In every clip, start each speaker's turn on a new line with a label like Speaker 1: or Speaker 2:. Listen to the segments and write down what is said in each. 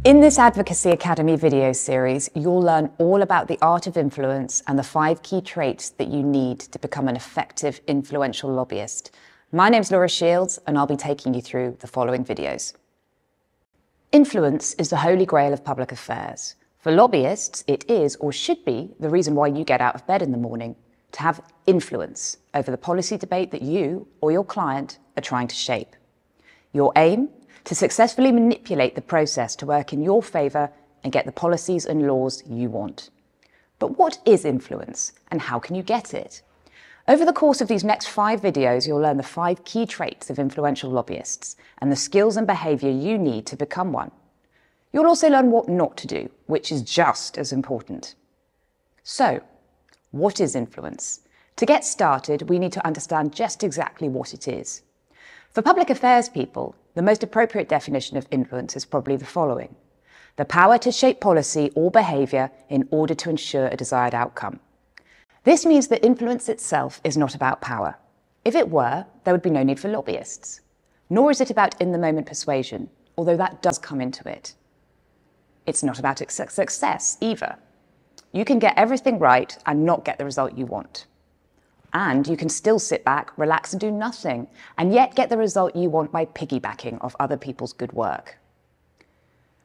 Speaker 1: In this Advocacy Academy video series, you'll learn all about the art of influence and the 5 key traits that you need to become an effective, influential lobbyist. My name's Laura Shields, and I'll be taking you through the following videos. Influence is the holy grail of public affairs. For lobbyists, it is, or should be, the reason why you get out of bed in the morning, to have influence over the policy debate that you or your client are trying to shape. Your aim? To successfully manipulate the process to work in your favour and get the policies and laws you want. But what is influence, and how can you get it? Over the course of these next 5 videos, you'll learn the 5 key traits of influential lobbyists and the skills and behaviour you need to become one. You'll also learn what not to do, which is just as important. So, what is influence? To get started, we need to understand just exactly what it is. For public affairs people, the most appropriate definition of influence is probably the following: the power to shape policy or behaviour in order to ensure a desired outcome. This means that influence itself is not about power. If it were, there would be no need for lobbyists. Nor is it about in-the-moment persuasion, although that does come into it. It's not about success either. You can get everything right and not get the result you want. And you can still sit back, relax and do nothing, and yet get the result you want by piggybacking off other people's good work.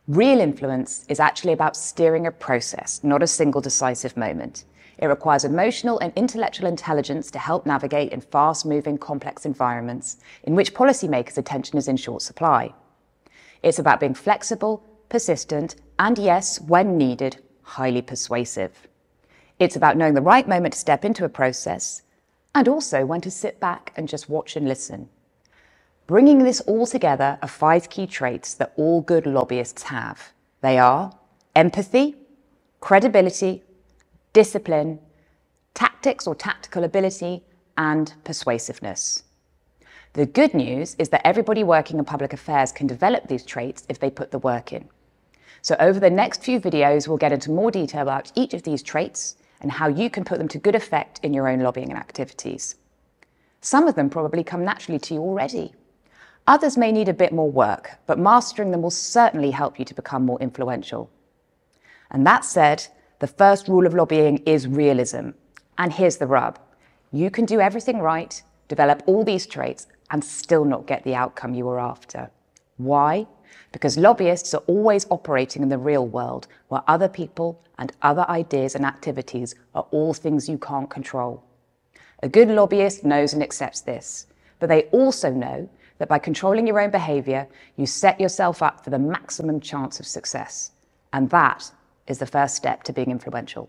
Speaker 1: Real influence is actually about steering a process, not a single decisive moment. It requires emotional and intellectual intelligence to help navigate in fast-moving, complex environments in which policymakers' attention is in short supply. It's about being flexible, persistent, and yes, when needed, highly persuasive. It's about knowing the right moment to step into a process, and also when to sit back and just watch and listen. Bringing this all together are 5 key traits that all good lobbyists have. They are empathy, credibility, discipline, tactics or tactical ability, and persuasiveness. The good news is that everybody working in public affairs can develop these traits if they put the work in. So over the next few videos, we'll get into more detail about each of these traits and how you can put them to good effect in your own lobbying activities. Some of them probably come naturally to you already. Others may need a bit more work, but mastering them will certainly help you to become more influential. And that said, the first rule of lobbying is realism. And here's the rub. You can do everything right, develop all these traits, and still not get the outcome you were after. Why? Because lobbyists are always operating in the real world, where other people and other ideas and activities are all things you can't control. A good lobbyist knows and accepts this, but they also know that by controlling your own behaviour, you set yourself up for the maximum chance of success. And that is the first step to being influential.